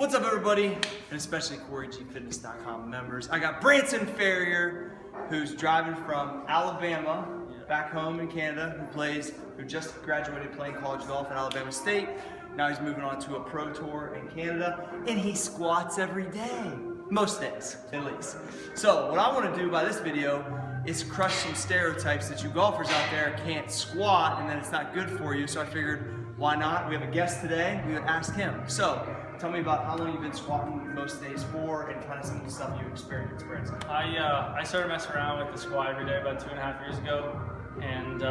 What's up, everybody, and especially CoryGFitness.com members. I got Branson Ferrier, who's driving from Alabama back home in Canada, who just graduated playing college golf at Alabama State. Now he's moving on to a pro tour in Canada, and he squats every day, most days at least. So what I want to do by this video is crush some stereotypes that you golfers out there can't squat and that it's not good for you. So I figured, why not? We have a guest today. We would ask him. So tell me about how long you've been squatting most days for, and kind of some of the stuff you experienced. I started messing around with the squat every day about 2.5 years ago, and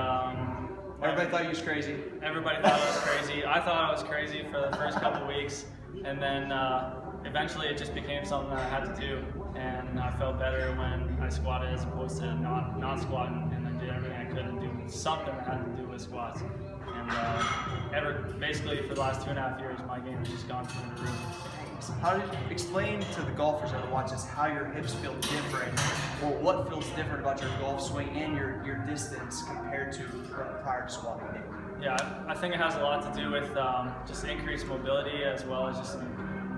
everybody thought you was crazy. Everybody thought I was crazy. I thought I was crazy for the first couple weeks, and then eventually it just became something that I had to do, and I felt better when I squatted as opposed to not squatting, and I did everything I could to do something that had to do with squats. And basically for the last 2.5 years, my game has just gone through the roof. How did you explain to the golfers that watch this how your hips feel different, or what feels different about your golf swing and your distance compared to prior to squatting? Yeah, I think it has a lot to do with just increased mobility as well as just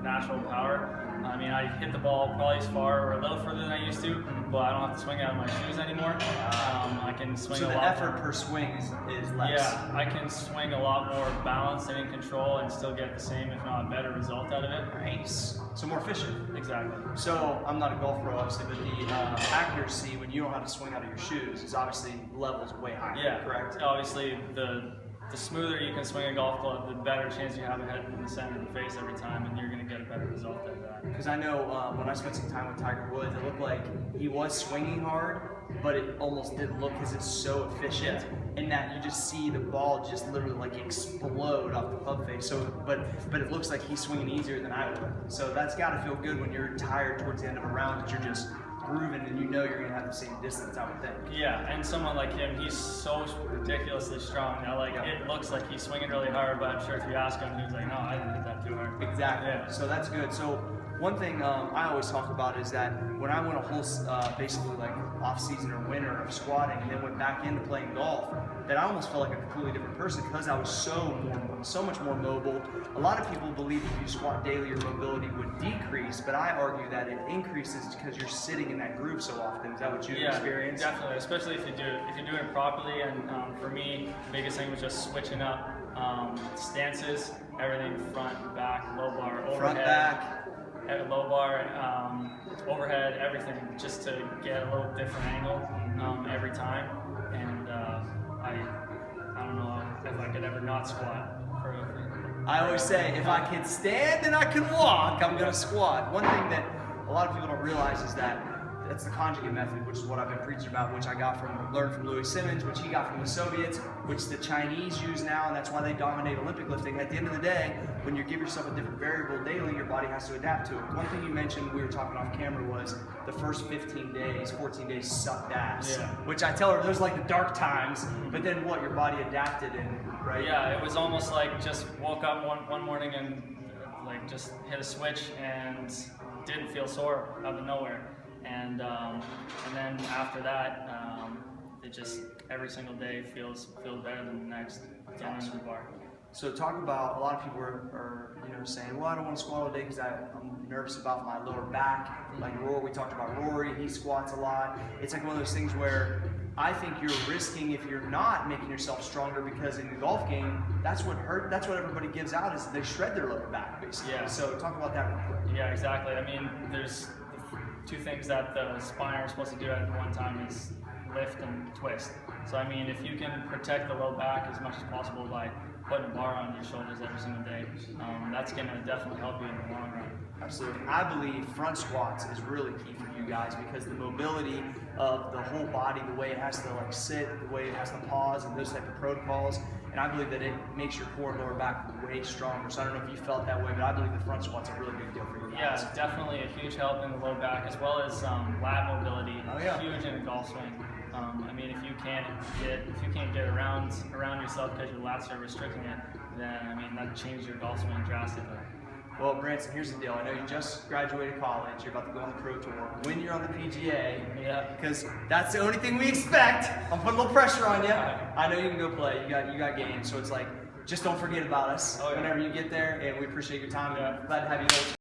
natural power. I mean, I hit the ball probably as far or a little further than I used to, but I don't have to swing out of my shoes anymore. I can swing so a lot. So the effort per swing is less. Yeah, I can swing a lot more balanced and in control and still get the same, if not a better result out of it. Nice. So more efficient. Exactly. So I'm not a golf pro, obviously, but the accuracy when you don't have to swing out of your shoes is obviously levels way higher. Yeah, correct. Obviously, the smoother you can swing a golf club, the better chance you have of hitting the center of the face every time, and you're going to get a better result out of that. Because I know when I spent some time with Tiger Woods, it looked like he was swinging hard, but it almost didn't look because it's so efficient, in that you just see the ball just literally like explode off the club face. So, but it looks like he's swinging easier than I would. So that's got to feel good when you're tired towards the end of a round that you're just grooving and you know you're going to have the same distance, I would think. Yeah, and someone like him, he's so ridiculously strong. Now, it looks like he's swinging really hard, but I'm sure if you ask him, he's like, no, I didn't hit that too hard. Exactly. Yeah. So that's good. So one thing I always talk about is that when I went a whole, basically like off-season or winter of squatting and then went back into playing golf, that I almost felt like a completely different person because I was so much more mobile. A lot of people believe if you squat daily, your mobility would decrease, but I argue that it increases because you're sitting in that groove so often. Is that what you experienced? Yeah, definitely, especially if you're doing it properly. And for me, the biggest thing was just switching up stances, everything front, back, low bar, overhead. Front, back. Low bar, overhead, everything, just to get a little different angle every time. And I don't know if I could ever not squat. I always say, if I can stand and I can walk, I'm going to squat. One thing that a lot of people don't realize is that that's the conjugate method, which is what I've been preaching about, which I learned from Louis Simmons, which he got from the Soviets, which the Chinese use now, and that's why they dominate Olympic lifting. At the end of the day, when you give yourself a different variable daily, your body has to adapt to it. One thing you mentioned, we were talking off camera, was the first 15 days, 14 days sucked ass. Yeah. Which I tell her, those are like the dark times, but then what, your body adapted and, right? Yeah, it was almost like just woke up one morning and like just hit a switch and didn't feel sore out of nowhere. And then after that, it just every single day feels better than the next down under the bar. So talk about, a lot of people are saying, well, I don't want to squat all day because I'm nervous about my lower back. Like Rory, we talked about Rory, he squats a lot. It's like one of those things where I think you're risking if you're not making yourself stronger, because in the golf game, that's what everybody gives out, is they shred their lower back basically. Yeah. So talk about that real quick. Yeah, exactly. I mean, there's two things that the spiner is supposed to do at one time is lift and twist. So I mean, if you can protect the low back as much as possible by putting a bar on your shoulders every single day, that's going to definitely help you in the long run. Absolutely. I believe front squats is really key for you guys, because the mobility of the whole body, the way it has to like sit, the way it has to pause, and those type of protocols, and I believe that it makes your core and lower back way stronger. So I don't know if you felt that way, but I believe the front squat's a really big deal for you guys. Yeah, definitely a huge help in the low back, as well as lat mobility. Oh, yeah. Huge in a golf swing. I mean, if you can't get around yourself because your lats are restricting it, then I mean that changes your golf swing drastically. Well, Branson, here's the deal. I know you just graduated college. You're about to go on the pro tour. When you're on the PGA, because that's the only thing we expect. I'm putting a little pressure on you. I know you can go play. You got games. So it's like, just don't forget about us whenever you get there. And we appreciate your time. And glad to have you.